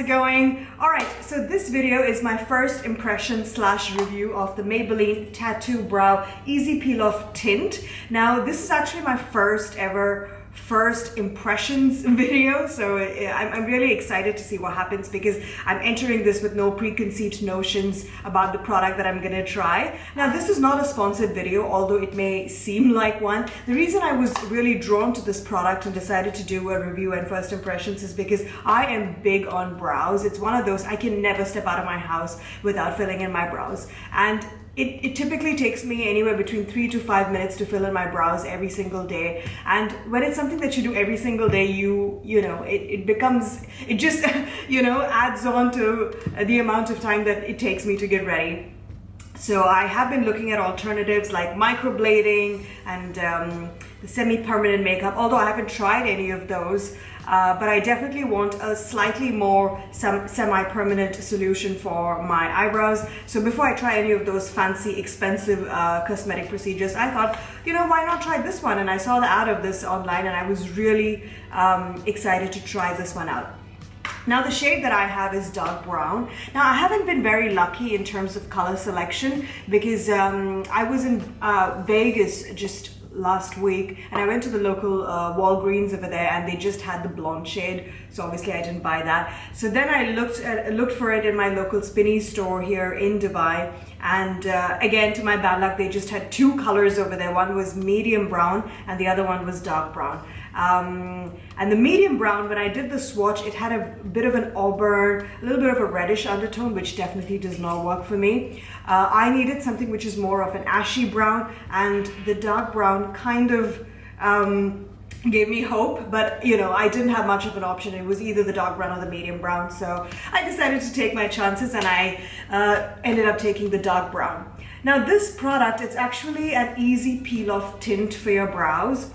it going? Alright, so this video is my first impression slash review of the Maybelline Tattoo Brow Easy Peel Off Tint. Now, this is actually my first ever first impressions video, so I'm really excited to see what happens because I'm entering this with no preconceived notions about the product that I'm gonna try. Now, this is not a sponsored video, although it may seem like one. The reason I was really drawn to this product and decided to do a review and first impressions is because I am big on brows. It's one of those, I can never step out of my house without filling in my brows, and it typically takes me anywhere between 3 to 5 minutes to fill in my brows every single day. And when it's something that you do every single day, it becomes, it just adds on to the amount of time that it takes me to get ready. So I have been looking at alternatives like microblading and the semi-permanent makeup, although I haven't tried any of those. But I definitely want a slightly more semi-permanent solution for my eyebrows. So before I try any of those fancy, expensive cosmetic procedures, I thought, why not try this one? And I saw the ad of this online and I was really excited to try this one out. Now, the shade that I have is dark brown. Now, I haven't been very lucky in terms of color selection because I was in Vegas just last week and I went to the local Walgreens over there and they just had the blonde shade, so obviously I didn't buy that. So then I looked for it in my local Spinny store here in Dubai, and again, to my bad luck, they just had two colors over there. One was medium brown and the other one was dark brown. And the medium brown, when I did the swatch, it had a bit of an auburn, a little bit of a reddish undertone, which definitely does not work for me. I needed something which is more of an ashy brown, and the dark brown kind of gave me hope, but I didn't have much of an option. It was either the dark brown or the medium brown, so I decided to take my chances and I ended up taking the dark brown. Now, this product, it's actually an easy peel off tint for your brows.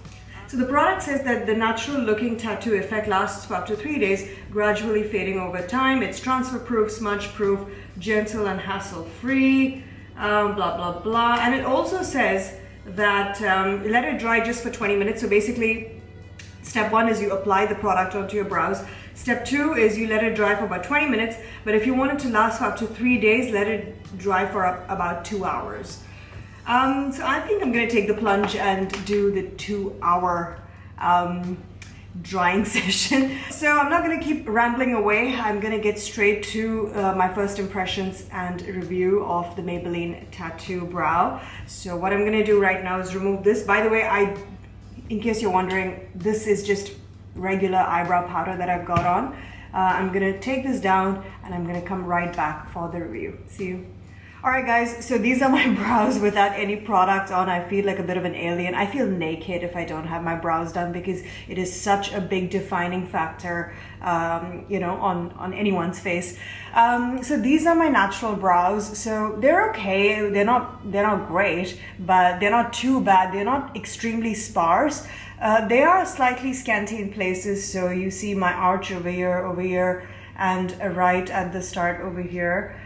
So the product says that the natural looking tattoo effect lasts for up to 3 days, gradually fading over time. It's transfer proof, smudge proof, gentle and hassle free, blah, blah, blah. And it also says that let it dry just for 20 minutes. So basically, step 1 is you apply the product onto your brows. Step 2 is you let it dry for about 20 minutes. But if you want it to last for up to 3 days, let it dry for about 2 hours. So I think I'm gonna take the plunge and do the 2-hour drying session. So I'm not gonna keep rambling away. I'm gonna get straight to my first impressions and review of the Maybelline Tattoo Brow. So what I'm gonna do right now is remove this. By the way, in case you're wondering, this is just regular eyebrow powder that I've got on. I'm gonna take this down and I'm gonna come right back for the review. See you. Alright guys, so these are my brows without any product on. I feel like a bit of an alien. I feel naked if I don't have my brows done because it is such a big defining factor, on anyone's face. So these are my natural brows. So they're okay. They're not great, but they're not too bad. They're not extremely sparse. They are slightly scanty in places. So you see my arch over here, and right at the start over here.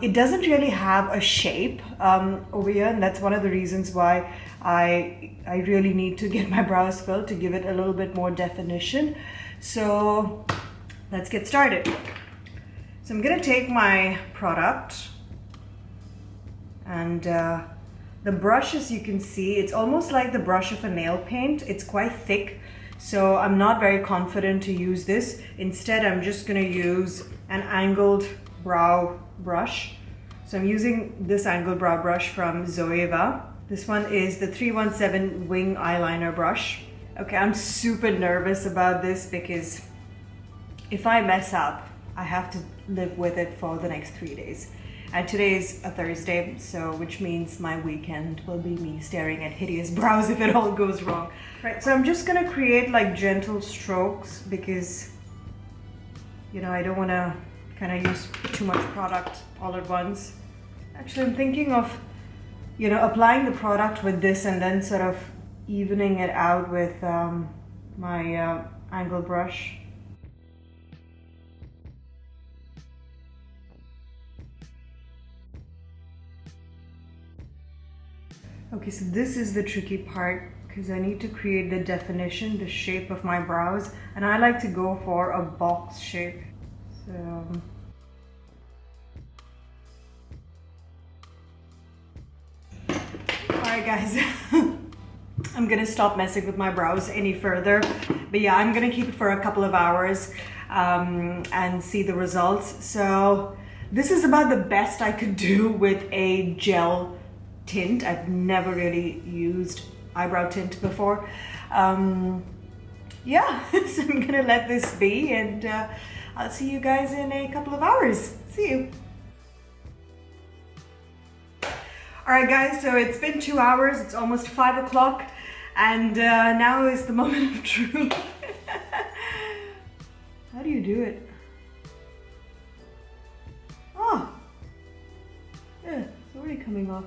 It doesn't really have a shape over here, and that's one of the reasons why I really need to get my brows filled to give it a little bit more definition. So let's get started. So I'm gonna take my product, and the brush, as you can see, it's almost like the brush of a nail paint. It's quite thick, so I'm not very confident to use this. Instead, I'm just gonna use an angled brow brush. So I'm using this angled brow brush from Zoeva. This one is the 317 wing eyeliner brush. Okay, I'm super nervous about this because if I mess up, I have to live with it for the next 3 days. And today is a Thursday, so which means my weekend will be me staring at hideous brows if it all goes wrong. Right, so I'm just gonna create like gentle strokes because I don't wanna kind of use too much product all at once. Actually, I'm thinking of, applying the product with this and then sort of evening it out with my angle brush. Okay, so this is the tricky part because I need to create the definition, the shape of my brows, and I like to go for a box shape. So alright guys, I'm gonna stop messing with my brows any further, but yeah, I'm gonna keep it for a couple of hours and see the results. So this is about the best I could do with a gel tint. I've never really used eyebrow tint before. Yeah, so I'm gonna let this be, and I'll see you guys in a couple of hours. See you. Alright guys, so it's been 2 hours, it's almost 5 o'clock, and now is the moment of truth. How do you do it? Oh! Yeah, it's already coming off.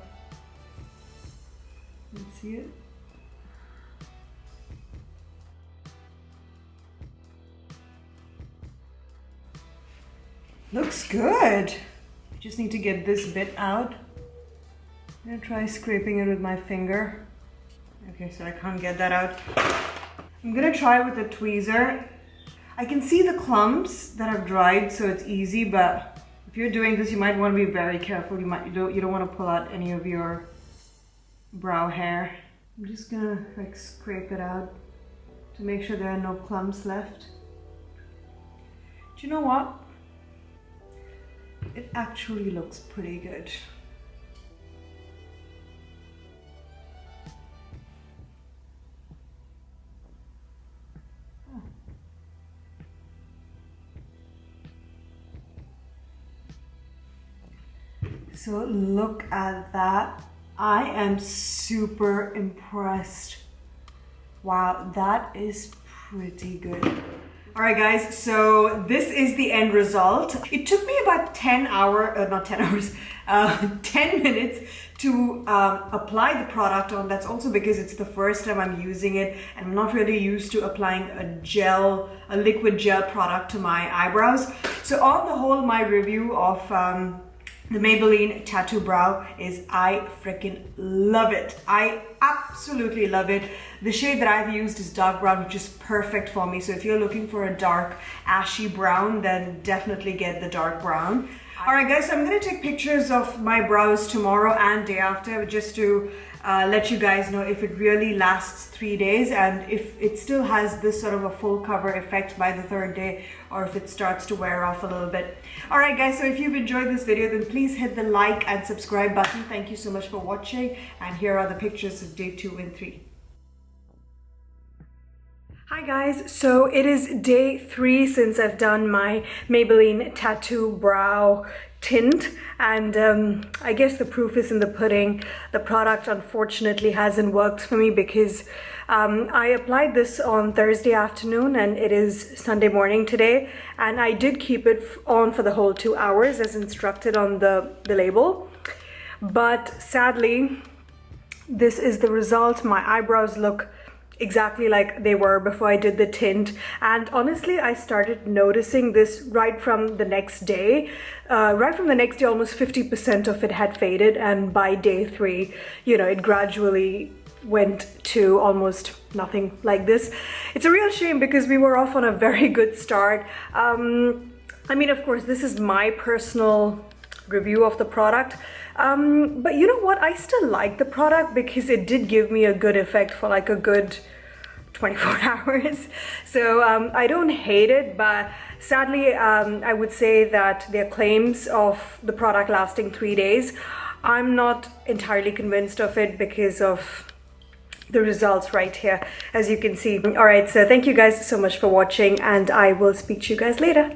Let's see it. Looks good! Just need to get this bit out. I'm gonna try scraping it with my finger. Okay, so I can't get that out. I'm gonna try with a tweezer. I can see the clumps that have dried, so it's easy, but if you're doing this, you might want to be very careful. You don't want to pull out any of your brow hair. I'm just gonna like scrape it out to make sure there are no clumps left. Do you know what? It actually looks pretty good. So look at that. I am super impressed. Wow, that is pretty good. All right guys, so this is the end result. It took me about 10 minutes to apply the product on. That's also because it's the first time I'm using it, and I'm not really used to applying a liquid gel product to my eyebrows. So on the whole, my review of the Maybelline Tattoo Brow is I freaking love it. I absolutely love it. The shade that I've used is dark brown, which is perfect for me. So if you're looking for a dark ashy brown, then definitely get the dark brown. All right guys, so I'm gonna take pictures of my brows tomorrow and day after, just to let you guys know if it really lasts 3 days and if it still has this sort of a full cover effect by the 3rd day, or if it starts to wear off a little bit. All right guys, so if you've enjoyed this video, then please hit the like and subscribe button. Thank you so much for watching, and here are the pictures of day 2 and 3. Hi guys, so it is day 3 since I've done my Maybelline Tattoo Brow Tint, and I guess the proof is in the pudding. The product unfortunately hasn't worked for me because I applied this on Thursday afternoon and it is Sunday morning today, and I did keep it on for the whole 2 hours as instructed on the label, but sadly this is the result. My eyebrows look exactly like they were before I did the tint, and honestly I started noticing this right from the next day. Almost 50% of it had faded, and by day 3, you know, it gradually went to almost nothing like this. It's a real shame because we were off on a very good start. I mean, of course, this is my personal review of the product, but you know what, I still like the product because it did give me a good effect for like a good 24 hours. So I don't hate it, but sadly I would say that their claims of the product lasting 3 days, I'm not entirely convinced of it because of the results right here, as you can see. All right, so thank you guys so much for watching, and I will speak to you guys later.